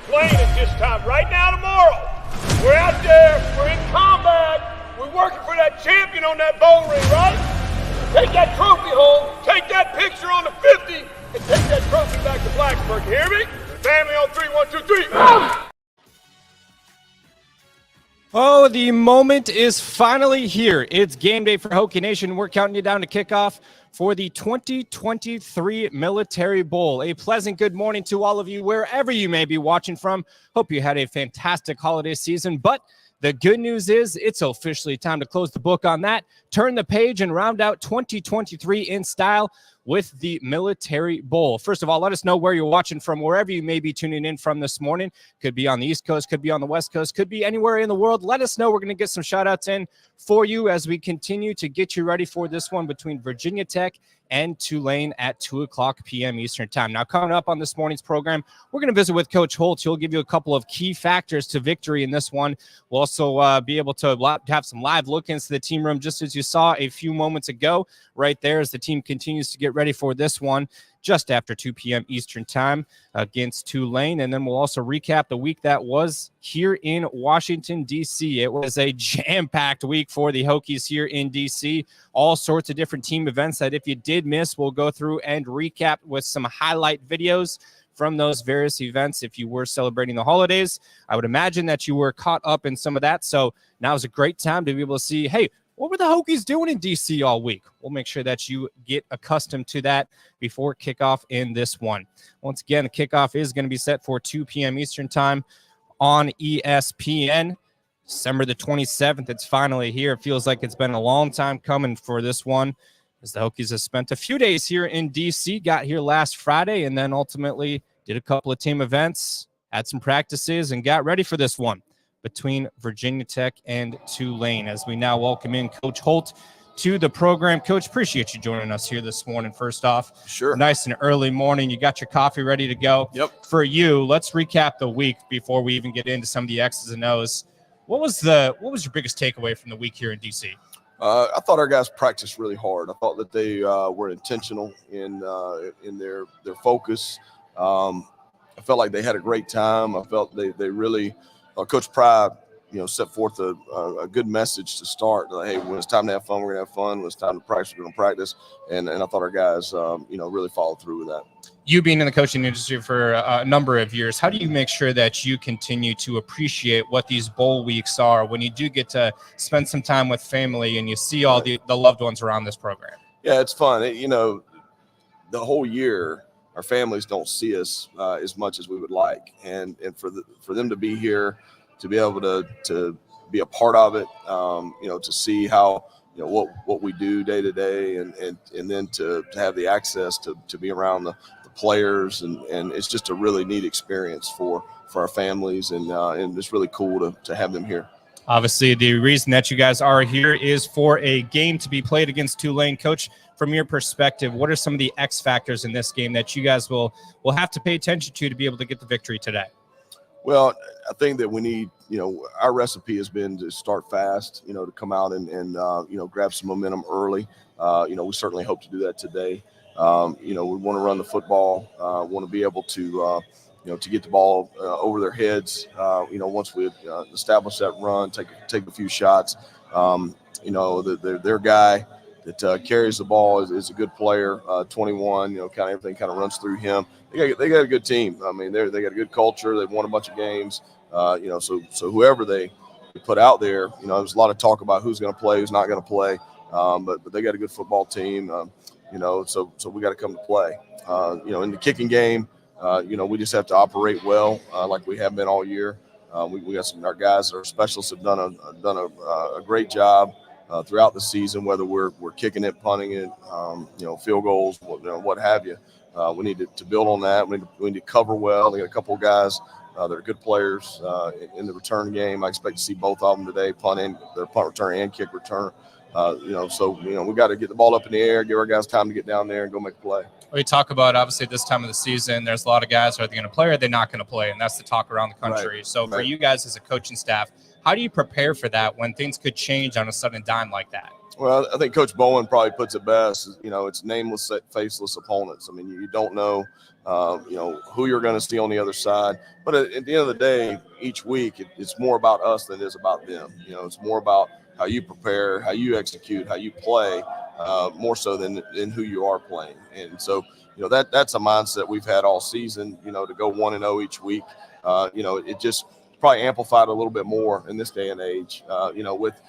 Playing at this time, right now, tomorrow. We're out there, we're in combat, we're working for that champion on that bowl ring, right? Take that trophy home, take that picture on the 50, and take that trophy back to Blacksburg. You hear me? Family on 3, 1, 2, 3. Oh, the moment is finally here. It's game day for Hokie Nation. We're counting you down to kickoff for the 2023 Military Bowl. A pleasant good morning to all of you, wherever you may be watching from. Hope you had a fantastic holiday season, but the good news is it's officially time to close the book on that, turn the page, and round out 2023 in style with the Military Bowl. First of all, let us know where you're watching from, wherever you may be tuning in from this morning. Could be on the East Coast, could be on the West Coast, could be anywhere in the world. Let us know. We're going to get some shout-outs in for you as we continue to get you ready for this one between Virginia Tech and Tulane at 2 o'clock p.m. Eastern time. Now, coming up on this morning's program, we're going to visit with Coach Holt. He'll give you a couple of key factors to victory in this one. We'll also be able to have some live look into the team room, just as you saw a few moments ago right there as the team continues to get ready for this one just after 2 p.m. Eastern time against Tulane. And then we'll also recap the week that was here in Washington, D.C. It was a jam-packed week for the Hokies here in D.C. All sorts of different team events that if you did miss, we'll go through and recap with some highlight videos from those various events. If you were celebrating the holidays, I would imagine that you were caught up in some of that. So now is a great time to be able to see, hey, what were the Hokies doing in D.C. all week? We'll make sure that you get accustomed to that before kickoff in this one. Once again, the kickoff is going to be set for 2 p.m. Eastern time on ESPN. December the 27th, it's finally here. It feels like it's been a long time coming for this one, as the Hokies have spent a few days here in D.C., got here last Friday, and then ultimately did a couple of team events, had some practices, and got ready for this one between Virginia Tech and Tulane. As we now welcome in Coach Holt to the program. Coach, appreciate you joining us here this morning. First off, sure, nice and early morning. You got your coffee ready to go. Yep. For you, let's recap the week before we even get into some of the X's and O's. What was your biggest takeaway from the week here in DC? I thought our guys practiced really hard. I thought that they were intentional in their focus. I felt like they had a great time. I felt they really Coach Pry, set forth a good message to start. Like, hey, when it's time to have fun, we're gonna have fun. When it's time to practice, we're gonna practice. And I thought our guys, really followed through with that. You being in the coaching industry for a number of years, how do you make sure that you continue to appreciate what these bowl weeks are when you do get to spend some time with family and you see all the loved ones around this program? Yeah, it's fun. The whole year, our families don't see us as much as we would like, and for them to be here, to be able to be a part of it, to see how what we do day to day, and then to have the access to be around the players, and it's just a really neat experience for our families, and it's really cool to have them here. Obviously, the reason that you guys are here is for a game to be played against Tulane. Coach, from your perspective, what are some of the X factors in this game that you guys will have to pay attention to be able to get the victory today? Well, I think that we need, our recipe has been to start fast, to come out and grab some momentum early. We certainly hope to do that today. We want to run the football, want to be able to get the ball over their heads. Once we establish that run, take a few shots. Their guy that carries the ball is a good player. 21, kind of everything kind of runs through him. They got a good team. I mean, they got a good culture. They've won a bunch of games. So whoever they put out there, there's a lot of talk about who's going to play, who's not going to play. But they got a good football team. So we got to come to play. In the kicking game, we just have to operate well, like we have been all year. We got our guys, our specialists have done a great job throughout the season, whether we're kicking it, punting it, field goals, what have you. We need to build on that. We need to cover well. We got a couple of guys that are good players in the return game. I expect to see both of them today, punt return and kick return. We got to get the ball up in the air, give our guys time to get down there and go make a play. We talk about, obviously, this time of the season, there's a lot of guys, are they going to play or are they not going to play? And that's the talk around the country. Right. So for you guys as a coaching staff, how do you prepare for that when things could change on a sudden dime like that? Well, I think Coach Bowen probably puts it best. It's nameless, faceless opponents. I mean, you don't know, who you're going to see on the other side. But at the end of the day, each week, it's more about us than it is about them. It's more about how you prepare, how you execute, how you play, more so than who you are playing. And so, that's a mindset we've had all season, to go 1-0 each week. It just probably amplified a little bit more in this day and age, with,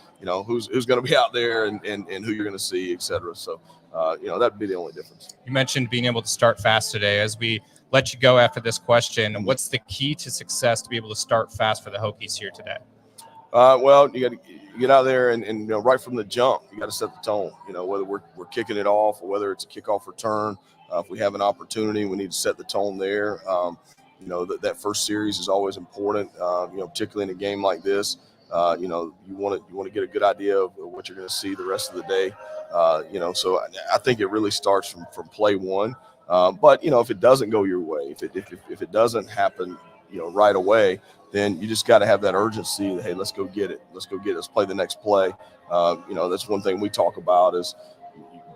who's going to be out there and who you're going to see, et cetera. So, that'd be the only difference. You mentioned being able to start fast today. As we let you go after this question, what's the key to success to be able to start fast for the Hokies here today? Well, you got to get out there and right from the jump, you got to set the tone. Whether we're kicking it off or whether it's a kickoff return, if we have an opportunity, we need to set the tone there. That first series is always important. Particularly in a game like this, you want to get a good idea of what you're going to see the rest of the day. So I think it really starts from play one. But if it doesn't go your way, if it doesn't happen, right away, then you just got to have that urgency. Hey, let's go get it. Let's play the next play. That's one thing we talk about is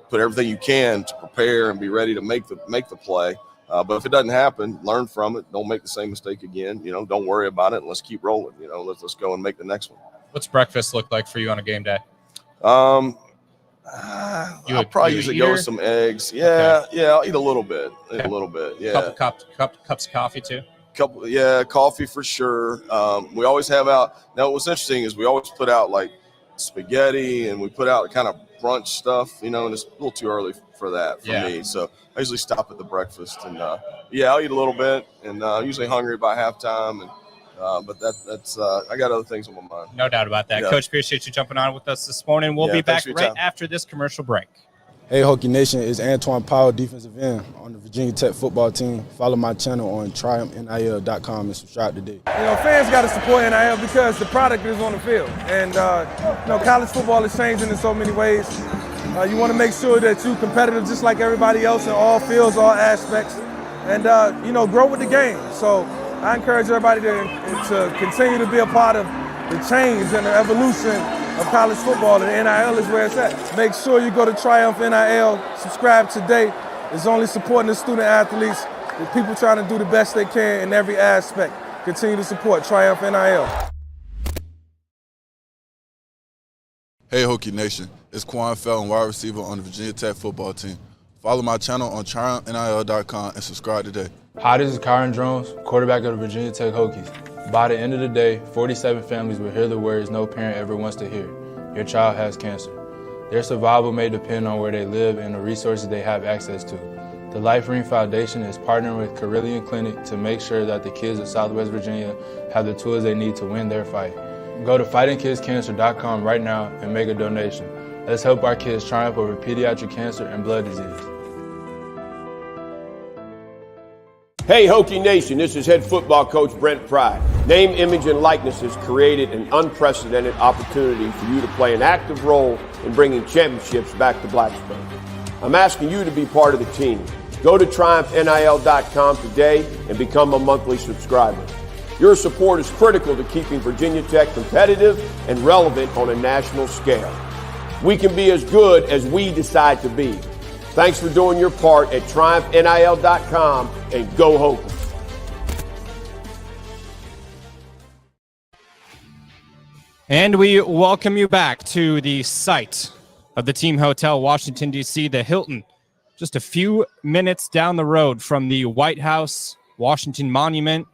put everything you can to prepare and be ready to make the play. But if it doesn't happen, learn from it. Don't make the same mistake again. Don't worry about it. And let's keep rolling. Let's go and make the next one. What's breakfast look like for you on a game day? I'll probably usually go with some eggs. Yeah, okay. Yeah, I'll eat a little bit. Yeah. Cups of coffee too. Coffee for sure. We always have out. Now, what's interesting is we always put out like spaghetti, and we put out kind of brunch stuff. And it's a little too early for that for me. So I usually stop at the breakfast, and I'll eat a little bit, and I'm usually hungry by halftime. And but that's I got other things on my mind. No doubt about that, Coach. Appreciate you jumping on with us this morning. We'll be back right after this commercial break. Hey, Hokie Nation, it's Antoine Powell, defensive end on the Virginia Tech football team. Follow my channel on triumphnil.com and subscribe today. Fans got to support NIL because the product is on the field. And, college football is changing in so many ways. You want to make sure that you're competitive just like everybody else in all fields, all aspects, and, grow with the game. So I encourage everybody to continue to be a part of the change and the evolution of college football, and NIL is where it's at. Make sure you go to Triumph NIL, subscribe today. It's only supporting the student athletes, the people trying to do the best they can in every aspect. Continue to support Triumph NIL. Hey Hokie Nation, it's Quan Felton, wide receiver on the Virginia Tech football team. Follow my channel on triumphnil.com and subscribe today. Hi, this is Kyron Jones, quarterback of the Virginia Tech Hokies. By the end of the day, 47 families will hear the words no parent ever wants to hear. Your child has cancer. Their survival may depend on where they live and the resources they have access to. The Life Ring Foundation is partnering with Carilion Clinic to make sure that the kids of Southwest Virginia have the tools they need to win their fight. Go to fightingkidscancer.com right now and make a donation. Let's help our kids triumph over pediatric cancer and blood disease. Hey Hokie Nation, this is head football coach Brent Pry. Name, image, and likeness has created an unprecedented opportunity for you to play an active role in bringing championships back to Blacksburg. I'm asking you to be part of the team. Go to triumphnil.com today and become a monthly subscriber. Your support is critical to keeping Virginia Tech competitive and relevant on a national scale. We can be as good as we decide to be. Thanks for doing your part at triumphnil.com and go Hokies. And we welcome you back to the site of the team hotel, Washington, D.C., the Hilton, just a few minutes down the road from the White House, Washington Monument,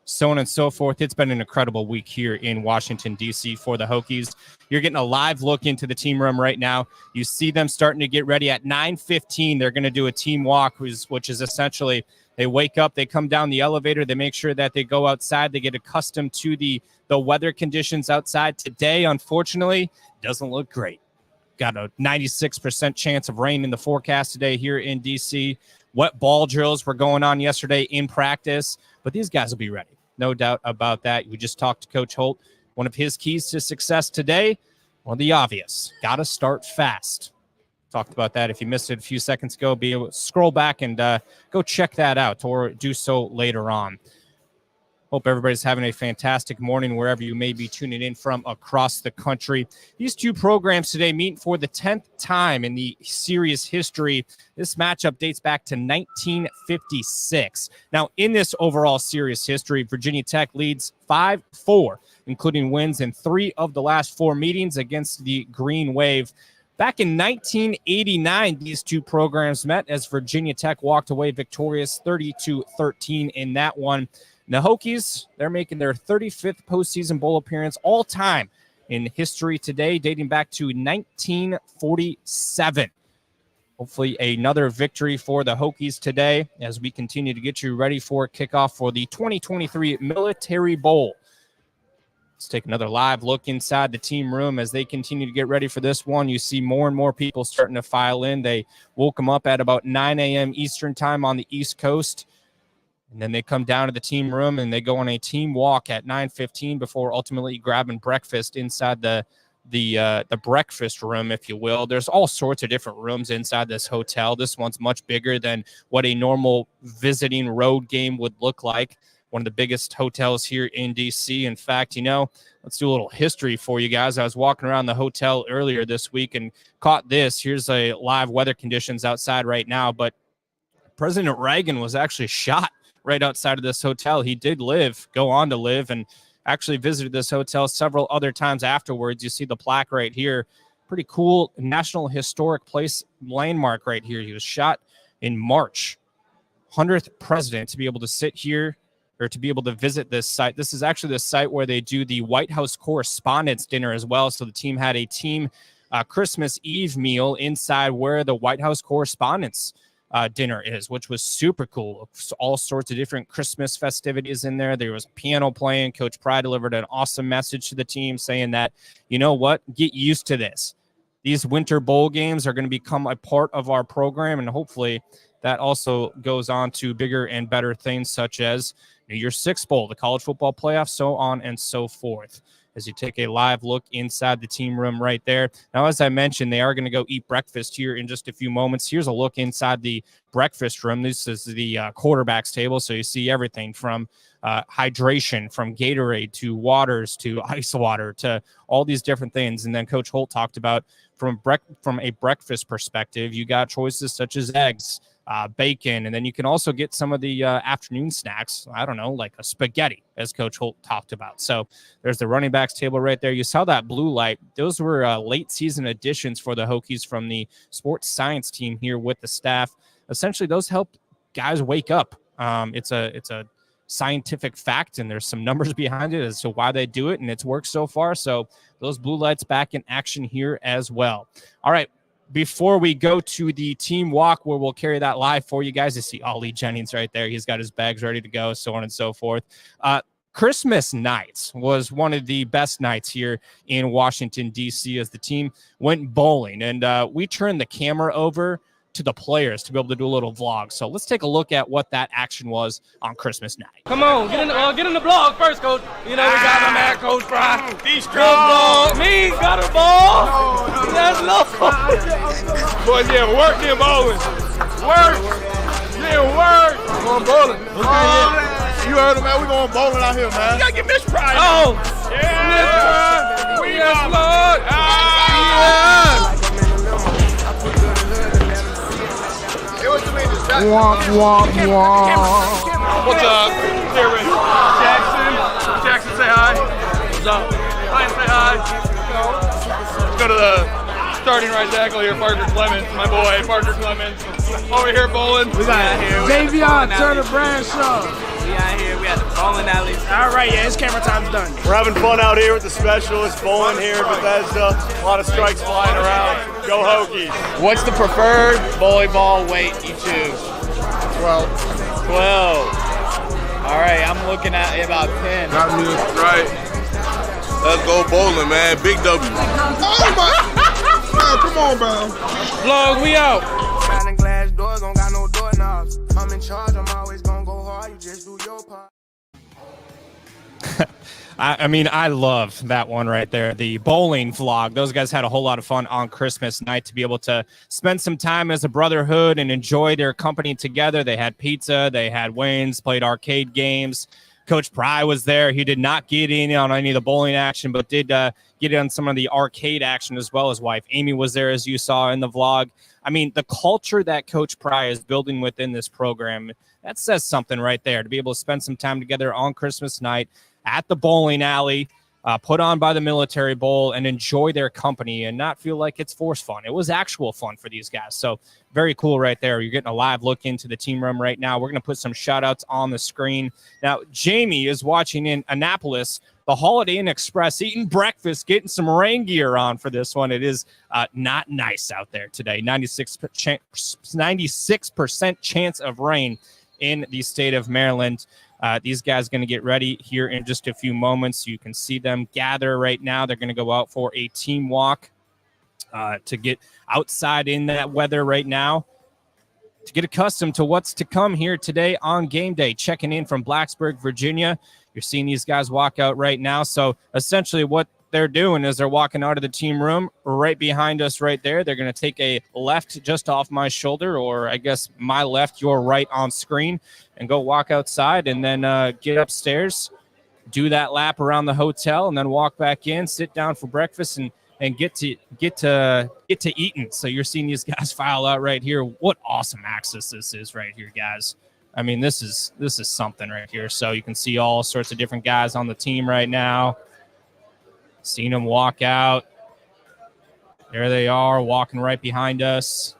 so on and so forth. It's been an incredible week here in Washington, D.C. for the Hokies. You're getting a live look into the team room right now. You see them starting to get ready at 9:15. They're going to do a team walk, which is essentially they wake up, they come down the elevator, they make sure that they go outside, they get accustomed to the weather conditions outside. Today, unfortunately, doesn't look great. Got a 96% chance of rain in the forecast today here in D.C. Wet ball drills were going on yesterday in practice, but these guys will be ready. No doubt about that. We just talked to Coach Holt. One of his keys to success today, well, the obvious. Got to start fast. Talked about that. If you missed it a few seconds ago, be able to scroll back and go check that out or do so later on. Hope everybody's having a fantastic morning wherever you may be tuning in from across the country. These two programs today meet for the 10th time in the series history. This matchup dates back to 1956. Now, in this overall series history, Virginia Tech leads 5-4, including wins in 3 of the last 4 meetings against the Green Wave. Back in 1989, these two programs met as Virginia Tech walked away victorious 30-13 in that one. The Hokies, they're making their 35th postseason bowl appearance all time in history today, dating back to 1947. Hopefully another victory for the Hokies today as we continue to get you ready for kickoff for the 2023 Military Bowl. Let's take another live look inside the team room as they continue to get ready for this one. You see more and more people starting to file in. They woke them up at about 9 a.m. Eastern time on the East Coast. And then they come down to the team room and they go on a team walk at 9:15 before ultimately grabbing breakfast inside the breakfast room, if you will. There's all sorts of different rooms inside this hotel. This one's much bigger than what a normal visiting road game would look like. One of the biggest hotels here in D.C. In fact, let's do a little history for you guys. I was walking around the hotel earlier this week and caught this. Here's a live weather conditions outside right now, but President Reagan was actually shot right outside of this hotel. He did go on to live, and actually visited this hotel several other times afterwards. You see the plaque right here. Pretty cool National Historic Place landmark right here. He was shot in March. 100th president to be able to sit here or to be able to visit this site. This is actually the site where they do the White House Correspondents' Dinner as well. So the team had a team Christmas Eve meal inside where the White House Correspondents' dinner is, which was super cool. All sorts of different Christmas festivities in there. There was piano playing. Coach Pry delivered an awesome message to the team saying that, you know what, get used to this. These winter bowl games are going to become a part of our program, and hopefully that also goes on to bigger and better things such as New Year's Six Bowl, the college football playoff, so on and so forth. As you take a live look inside the team room right there. Now, as I mentioned, they are going to go eat breakfast here in just a few moments. Here's a look inside the breakfast room. This is the quarterback's table, so you see everything from hydration, from Gatorade to waters to ice water to all these different things. And then Coach Holt talked about from a breakfast perspective, you got choices such as eggs, bacon, and then you can also get some of the afternoon snacks. I don't know, like a spaghetti, as Coach Holt talked about. So there's the running backs table right there. You saw that blue light. Those were late season additions for the Hokies from the sports science team here with the staff. Essentially, those help guys wake up. It's a scientific fact, and there's some numbers behind it as to why they do it, and it's worked so far. So those blue lights back in action here as well. All right. Before we go to the team walk where we'll carry that live for you guys, you see Ollie Jennings right there. He's got his bags ready to go, so on and so forth. Christmas night was one of the best nights here in Washington, D.C. as the team went bowling. And we turned the camera over to the players to be able to do a little vlog. So let's take a look at what that action was on Christmas night. Come on, get in the vlog first, Coach. You know, we got my man, Coach Fry. Be strong. Me, got a ball. That's low. Boys, yeah, work them bowling. Work. Yeah, work. We're going bowling. You heard him, man. We going bowling out here, man. You got to get Miss Pride. Oh. Yeah. We yes, are. Lord. Yeah. What's up? Here with Jackson. Jackson, say hi. What's up? Ryan, say hi. Let's go to the starting right tackle here, Parker Clemens, my boy, Parker Clemens. Over here bowling. We got out here. Davion Turner Bradshaw. We out here. We at the bowling alley. All right, yeah, it's camera time's done. We're having fun out here with the specialists, bowling here in Bethesda. A lot of strikes flying around. Go Hokies. What's the preferred bowling ball weight you choose? 12. 12. All right, I'm looking at about 10. Got me right. Let's go bowling, man. Big W. Oh my! Oh, come on, bro. Vlog, we out. Sliding glass doors, don't got no doorknobs. I'm in charge, I'm always gonna go hard. You just do your part. I mean, I love that one right there. The bowling vlog. Those guys had a whole lot of fun on Christmas night to be able to spend some time as a brotherhood and enjoy their company together. They had pizza, they had wings, played arcade games. Coach Pry was there. He did not get in on any of the bowling action, but did get in on some of the arcade action as well. His wife, Amy, was there, as you saw in the vlog. I mean, the culture that Coach Pry is building within this program, that says something right there, to be able to spend some time together on Christmas night at the bowling alley, put on by the Military Bowl, and enjoy their company and not feel like it's forced fun. It was actual fun for these guys. So very cool right there. You're getting a live look into the team room right now. We're going to put some shout outs on the screen. Now, Jamie is watching in Annapolis, the Holiday Inn Express, eating breakfast, getting some rain gear on for this one. It is not nice out there today. 96% chance of rain in the state of Maryland. These guys going to get ready here in just a few moments. You can see them gather right now. They're going to go out for a team walk to get outside in that weather right now, to get accustomed to what's to come here today on game day. Checking in from Blacksburg, Virginia. You're seeing these guys walk out right now. So essentially what they're doing is they're walking out of the team room right behind us right there. They're going to take a left just off my shoulder, or I guess my left, your right on screen, and go walk outside and then get upstairs, do that lap around the hotel, and then walk back in, sit down for breakfast, and get to eating. So you're seeing these guys file out right here. What awesome access this is right here, guys. I mean, this is something right here. So you can see all sorts of different guys on the team right now. Seeing them walk out. There they are, walking right behind us.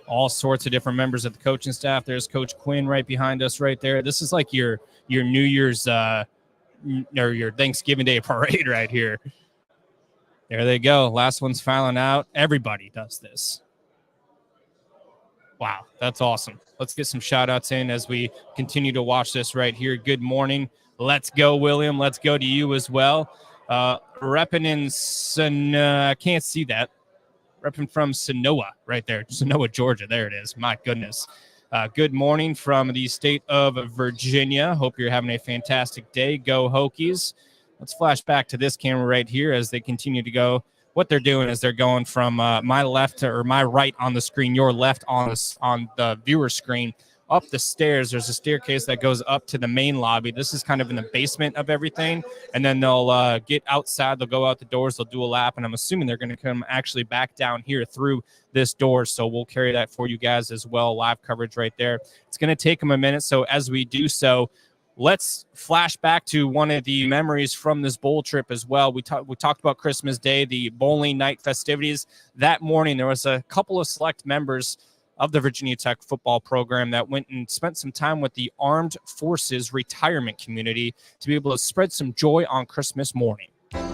All sorts of different members of the coaching staff. There's Coach Quinn right behind us right there. This is like your New Year's or your Thanksgiving Day parade right here. There they go. Last one's filing out. Everybody does this. Wow, that's awesome. Let's get some shout-outs in as we continue to watch this right here. Good morning. Let's go, William. Let's go to you as well. Repping in I can't see that. Repping from Sonoa right there. Sonoa, Georgia. There it is. My goodness. Good morning from the state of Virginia. Hope you're having a fantastic day. Go Hokies. Let's flash back to this camera right here as they continue to go. What they're doing is they're going from my left or my right on the screen, your left on the viewer screen, up the stairs. There's a staircase that goes up to the main lobby. This is kind of in the basement of everything. And then they'll get outside. They'll go out the doors. They'll do a lap. And I'm assuming they're going to come actually back down here through this door. So we'll carry that for you guys as well. Live coverage right there. It's going to take them a minute. So as we do so, let's flash back to one of the memories from this bowl trip as well. We talked about Christmas Day, the bowling night festivities. That morning, there was a couple of select members of the Virginia Tech football program that went and spent some time with the Armed Forces retirement community to be able to spread some joy on Christmas morning. Yeah,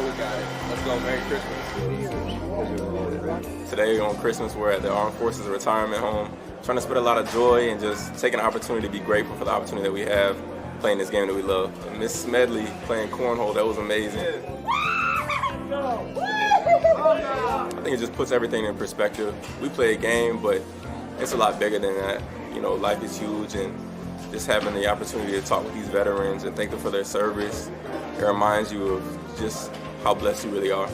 we got it. Let's go. Merry Christmas. Today on Christmas, we're at the Armed Forces retirement home, trying to spread a lot of joy and just taking an opportunity to be grateful for the opportunity that we have playing this game that we love. And Miss Smedley playing cornhole, that was amazing. I think it just puts everything in perspective. We play a game, but it's a lot bigger than that. You know, life is huge, and just having the opportunity to talk with these veterans and thank them for their service, it reminds you of just how blessed you really are.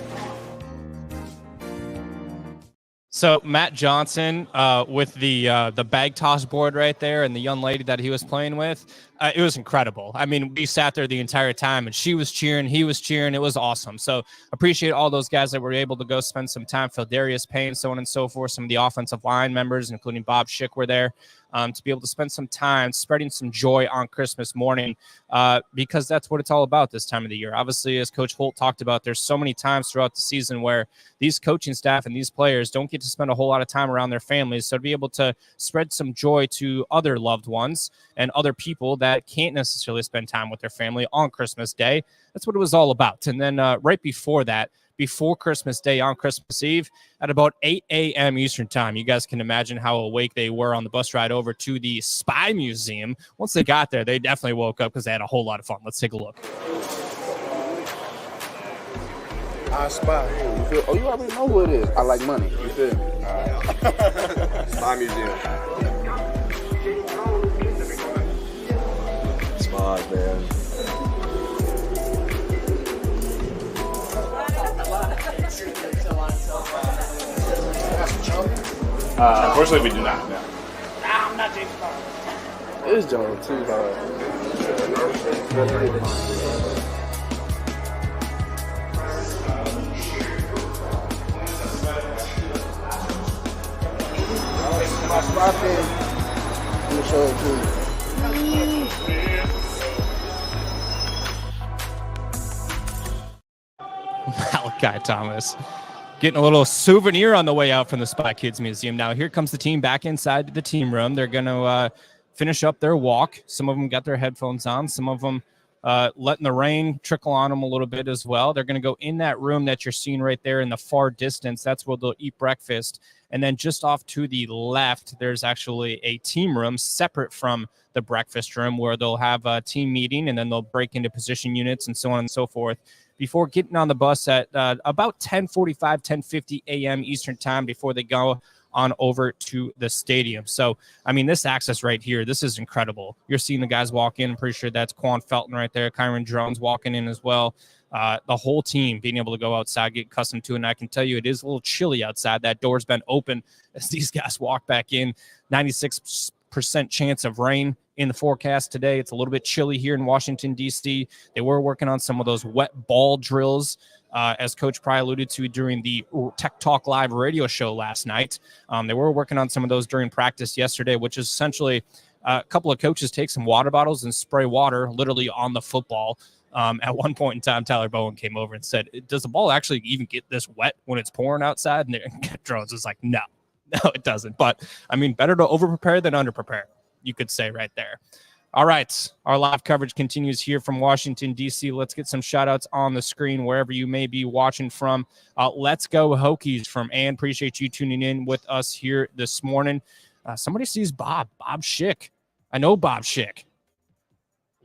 So Matt Johnson with the bag toss board right there and the young lady that he was playing with, it was incredible. I mean, we sat there the entire time and she was cheering, he was cheering. It was awesome. So appreciate all those guys that were able to go spend some time. Phil Darius Payne, so on and so forth. Some of the offensive line members, including Bob Schick, were there. to be able to spend some time spreading some joy on Christmas morning, because that's what it's all about this time of the year. Obviously, as Coach Holt talked about, there's so many times throughout the season where these coaching staff and these players don't get to spend a whole lot of time around their families. So to be able to spread some joy to other loved ones and other people that can't necessarily spend time with their family on Christmas Day, that's what it was all about. And then right before that, before Christmas Day on Christmas Eve at about 8 a.m. Eastern time. You guys can imagine how awake they were on the bus ride over to the Spy Museum. Once they got there, they definitely woke up because they had a whole lot of fun. Let's take a look. I spy. You feel? Oh, you already know who it is. I like money. You feel me? All right. Spy Museum. Spies, man. Unfortunately, we do not. No. I'm not James Bond. It's Joe too hard. My spot there. I'm gonna show it to you. Malachi Thomas getting a little souvenir on the way out from the Spy Kids Museum. Now here comes the team back inside the team room. They're going to finish up their walk. Some of them got their headphones on. Some of them letting the rain trickle on them a little bit as well. They're going to go in that room that you're seeing right there in the far distance. That's where they'll eat breakfast. And then just off to the left, there's actually a team room separate from the breakfast room where they'll have a team meeting, and then they'll break into position units and so on and so forth before getting on the bus at about 10:45, 10:50 a.m. Eastern time before they go on over to the stadium. So, I mean, this access right here, this is incredible. You're seeing the guys walk in. I'm pretty sure that's Quan Felton right there. Kyron Jones walking in as well. The whole team being able to go outside, get accustomed to it. And I can tell you it is a little chilly outside. That door's been open as these guys walk back in. 96% chance of rain in the forecast today. It's a little bit chilly here in Washington, D.C. They were working on some of those wet ball drills, as Coach Pry alluded to during the Tech Talk Live radio show last night. They were working on some of those during practice yesterday, which is essentially a couple of coaches take some water bottles and spray water literally on the football. At one point in time, Tyler Bowen came over and said, does the ball actually even get this wet when it's pouring outside? And Drones was like, no, it doesn't. But, I mean, better to over-prepare than under-prepare, you could say right there. All right, our live coverage continues here from Washington, D.C. Let's get some shout-outs on the screen wherever you may be watching from. Let's go Hokies from Ann. Appreciate you tuning in with us here this morning. Somebody sees Bob Schick. I know Bob Schick.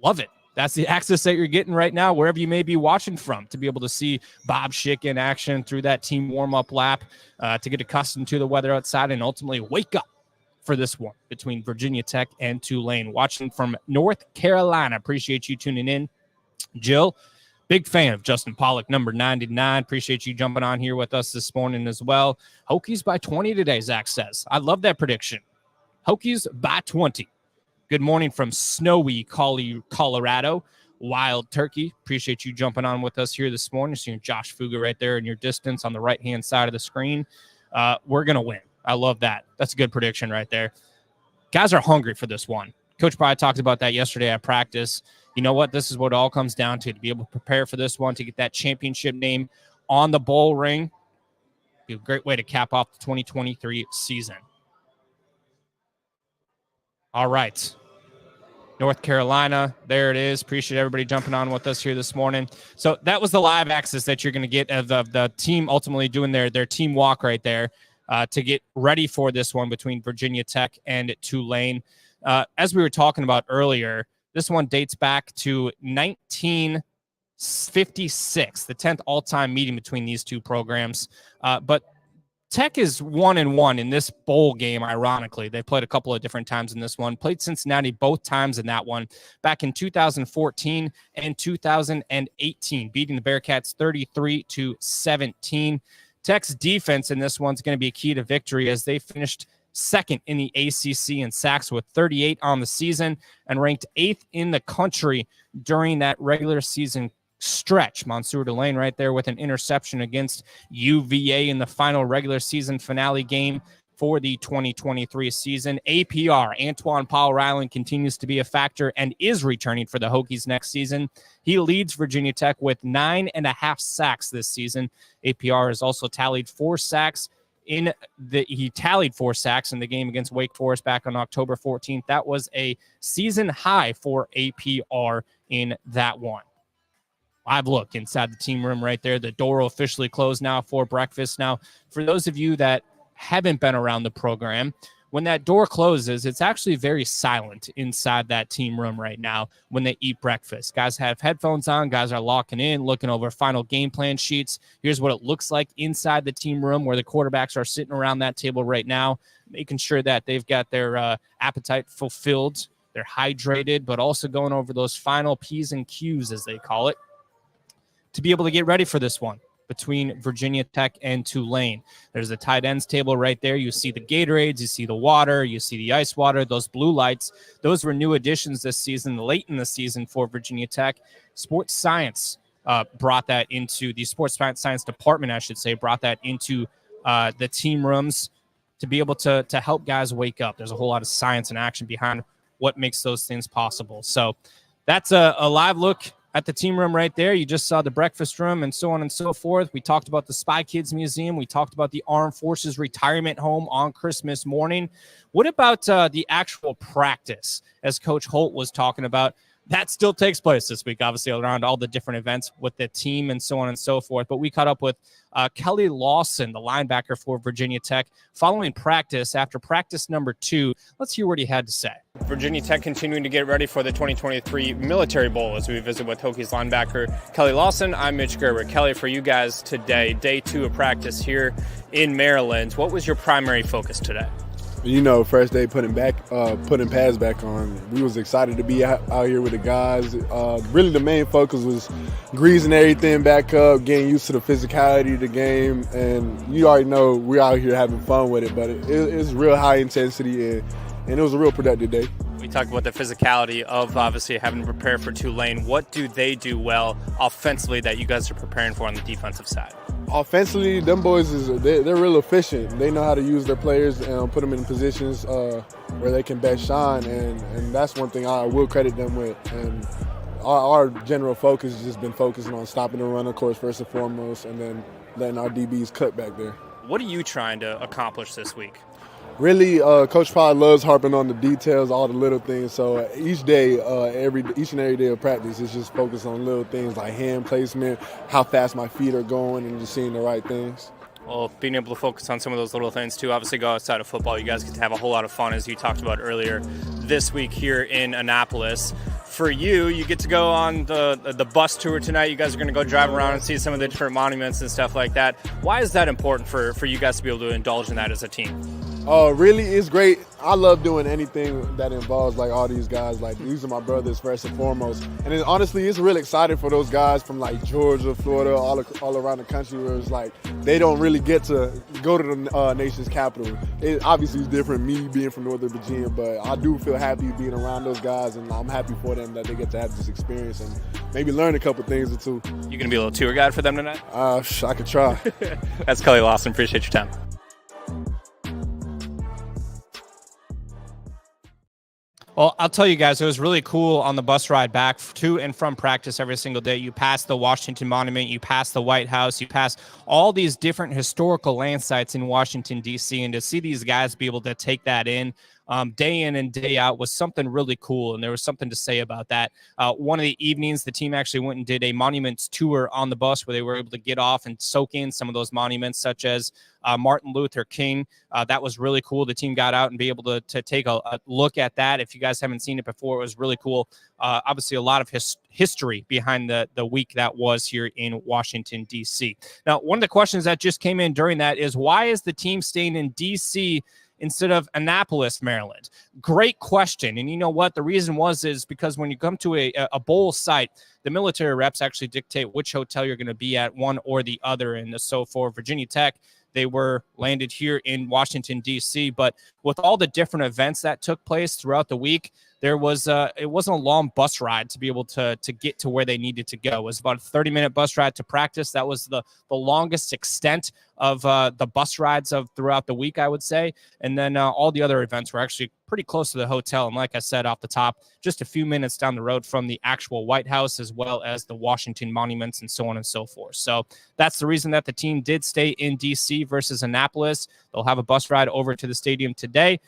Love it. That's the access that you're getting right now, wherever you may be watching from, to be able to see Bob Schick in action through that team warm-up lap, to get accustomed to the weather outside and ultimately wake up for this one between Virginia Tech and Tulane. Watching from North Carolina. Appreciate you tuning in. Jill, big fan of Justin Pollock, number 99. Appreciate you jumping on here with us this morning as well. Hokies by 20 today, Zach says. I love that prediction. Hokies by 20. Good morning from snowy Colorado. Wild Turkey. Appreciate you jumping on with us here this morning. Seeing Josh Fuga right there in your distance on the right-hand side of the screen. We're going to win. I love that. That's a good prediction right there. Guys are hungry for this one. Coach Pry talked about that yesterday at practice. You know what? This is what it all comes down to be able to prepare for this one, to get that championship name on the bowl ring. Be a great way to cap off the 2023 season. All right. North Carolina, there it is. Appreciate everybody jumping on with us here this morning. So that was the live access that you're going to get of the team ultimately doing their team walk right there to get ready for this one between Virginia Tech and Tulane. As we were talking about earlier, this one dates back to 1956, the 10th all-time meeting between these two programs. But Tech is 1-1 in this bowl game, ironically. They played a couple of different times in this one. Played Cincinnati both times in that one, back in 2014 and 2018, beating the Bearcats 33-17. Tech's defense in this one's going to be a key to victory, as they finished second in the ACC in sacks with 38 on the season and ranked 8th in the country during that regular season stretch. Mansour Delane right there with an interception against UVA in the final regular season finale game. for the 2023 season. APR, Antoine Powell-Ryland, continues to be a factor and is returning for the Hokies next season. He leads Virginia Tech with 9.5 sacks this season. APR has also tallied 4 sacks in he tallied 4 sacks in the game against Wake Forest back on October 14th. That was a season high for APR in that one. Live look inside the team room right there. The door will officially closed now for breakfast. Now, for those of you that haven't been around the program, when that door closes, it's actually very silent inside that team room right now when they eat breakfast. Guys have headphones on. Guys are locking in, looking over final game plan sheets. Here's what it looks like inside the team room where the quarterbacks are sitting around that table right now, making sure that they've got their appetite fulfilled. They're hydrated, but also going over those final P's and Q's, as they call it, to be able to get ready for this one between Virginia Tech and Tulane. There's a tight ends table right there. You see the Gatorades, you see the water, you see the ice water, those blue lights. Those were new additions this season, late in the season for Virginia Tech. Sports science brought that into the sports science department, I should say, brought that into the team rooms to be able to help guys wake up. There's a whole lot of science and action behind what makes those things possible. So that's a live look at the team room right there. You just saw the breakfast room and so on and so forth. We talked about the Spy Kids Museum. We talked about the Armed Forces Retirement Home on Christmas morning. What about the actual practice, as Coach Holt was talking about? That still takes place this week, obviously, around all the different events with the team and so on and so forth. But we caught up with Kelly Lawson, the linebacker for Virginia Tech, following practice after practice number 2. Let's hear what he had to say. Virginia Tech continuing to get ready for the 2023 Military Bowl as we visit with Hokies linebacker Kelly Lawson. I'm Mitch Gerber. Kelly, for you guys today, day 2 of practice here in Maryland, what was your primary focus today? You know, first day putting pads back on. We was excited to be out here with the guys. Really the main focus was greasing everything back up, getting used to the physicality of the game. And you already know we're out here having fun with it, but it's real high intensity and it was a real productive day. We talked about the physicality of obviously having to prepare for Tulane. What do they do well offensively that you guys are preparing for on the defensive side? Offensively, them boys, they're real efficient. They know how to use their players and put them in positions where they can best shine, and that's one thing I will credit them with. And our general focus has just been focusing on stopping the run, of course, first and foremost, and then letting our DBs cut back there. What are you trying to accomplish this week? Really, Coach Pride loves harping on the details, all the little things. So each day, each and every day of practice is just focused on little things like hand placement, how fast my feet are going, and just seeing the right things. Well, being able to focus on some of those little things too. Obviously, go outside of football. You guys get to have a whole lot of fun, as you talked about earlier this week here in Annapolis. For you, you get to go on the bus tour tonight. You guys are going to go drive around and see some of the different monuments and stuff like that. Why is that important for you guys to be able to indulge in that as a team? Really, it's great. I love doing anything that involves like all these guys. Like, these are my brothers first and foremost. And honestly, it's really exciting for those guys from like Georgia, Florida, all around the country, where it's like they don't really get to go to the nation's capital. It obviously is different, me being from Northern Virginia, but I do feel happy being around those guys, and I'm happy for them that they get to have this experience and maybe learn a couple things or two. You gonna be a little tour guide for them tonight? I could try. That's Kelly Lawson. Appreciate your time. Well, I'll tell you guys, it was really cool on the bus ride back to and from practice every single day. You pass the Washington Monument, you pass the White House, you pass all these different historical land sites in Washington, D.C., and to see these guys be able to take that in day in and day out was something really cool, and there was something to say about that. One of the evenings, the team actually went and did a monuments tour on the bus where they were able to get off and soak in some of those monuments, such as Martin Luther King. That was really cool. The team got out and be able to take a look at that. If you guys haven't seen it before, it was really cool. Obviously, a lot of history behind the week that was here in Washington, D.C. Now, one of the questions that just came in during that is, why is the team staying in D.C. instead of Annapolis, Maryland? Great question. And you know what? The reason is because when you come to a bowl site, the military reps actually dictate which hotel you're going to be at, one or the other. And so for Virginia Tech, they were landed here in Washington, D.C. But with all the different events that took place throughout the week, it wasn't a long bus ride to be able to get to where they needed to go. It was about a 30-minute bus ride to practice. That was the longest extent of the bus rides of throughout the week, I would say. And then all the other events were actually pretty close to the hotel. And like I said off the top, just a few minutes down the road from the actual White House, as well as the Washington monuments and so on and so forth. So that's the reason that the team did stay in D.C. versus Annapolis. They'll have a bus ride over to the stadium today.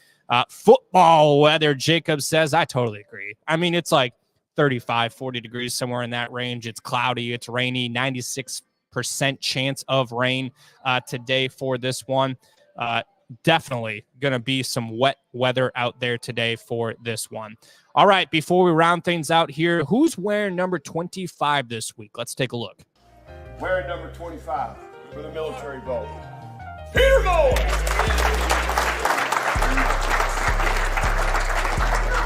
Football weather, Jacob says. I totally agree. I mean, it's like 35, 40 degrees, somewhere in that range. It's cloudy, it's rainy, 96% chance of rain today for this one. Definitely going to be some wet weather out there today for this one. All right, before we round things out here, who's wearing number 25 this week? Let's take a look. Wearing number 25 for the Military Bowl, Peter Moore!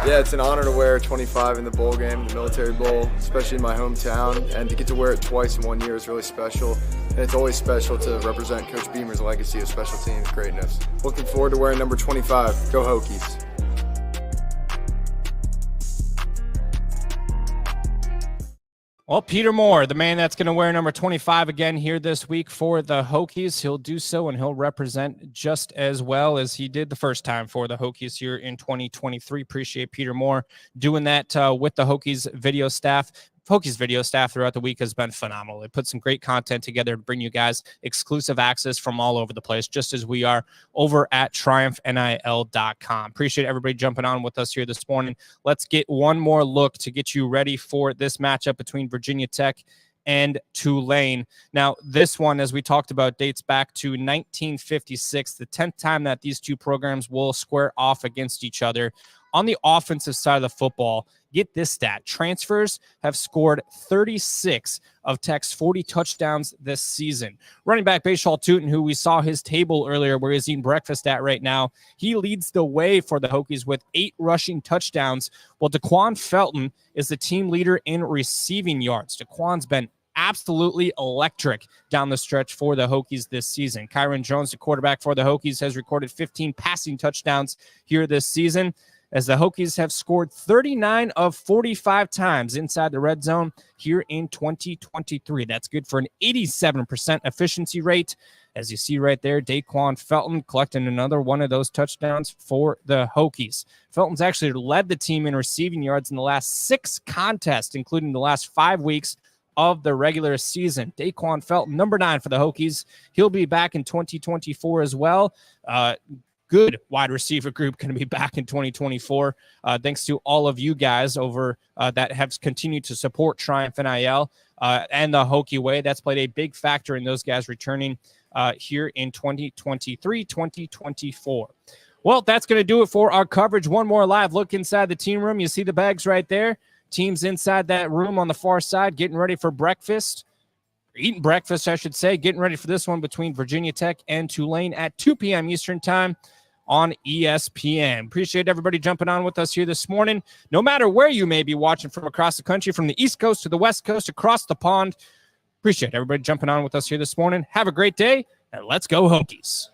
Yeah, it's an honor to wear 25 in the bowl game, the Military Bowl, especially in my hometown, and to get to wear it twice in 1 year is really special. And it's always special to represent Coach Beamer's legacy of special teams greatness. Looking forward to wearing number 25. Go Hokies. Well, Peter Moore, the man that's going to wear number 25 again here this week for the Hokies, he'll do so and he'll represent just as well as he did the first time for the Hokies here in 2023. Appreciate Peter Moore doing that with the Hokies video staff. Hokies video staff throughout the week has been phenomenal. They put some great content together to bring you guys exclusive access from all over the place, just as we are over at TriumphNIL.com. Appreciate everybody jumping on with us here this morning. Let's get one more look to get you ready for this matchup between Virginia Tech and Tulane. Now, this one, as we talked about, dates back to 1956, the 10th time that these two programs will square off against each other. On the offensive side of the football, get this stat. Transfers have scored 36 of Tech's 40 touchdowns this season. Running back Bashal Tootin, who we saw his table earlier where he's eating breakfast at right now, he leads the way for the Hokies with 8 rushing touchdowns, while Daquan Felton is the team leader in receiving yards. Daquan's been absolutely electric down the stretch for the Hokies this season. Kyron Jones, the quarterback for the Hokies, has recorded 15 passing touchdowns here this season, as the Hokies have scored 39 of 45 times inside the red zone here in 2023. That's good for an 87% efficiency rate. As you see right there, Daquan Felton collecting another one of those touchdowns for the Hokies. Felton's actually led the team in receiving yards in the last 6 contests, including the last 5 weeks of the regular season. Daquan Felton, number 9 for the Hokies. He'll be back in 2024 as well. Good wide receiver group going to be back in 2024. Thanks to all of you guys over that have continued to support Triumph NIL and the Hokie Way. That's played a big factor in those guys returning here in 2023, 2024. Well, that's going to do it for our coverage. One more live look inside the team room. You see the bags right there. Teams inside that room on the far side getting ready for breakfast. Eating breakfast, I should say. Getting ready for this one between Virginia Tech and Tulane at 2 p.m. Eastern time on ESPN. Appreciate everybody jumping on with us here this morning. No matter where you may be watching from across the country, from the East Coast to the West Coast, across the pond. Appreciate everybody jumping on with us here this morning. Have a great day, and let's go Hokies.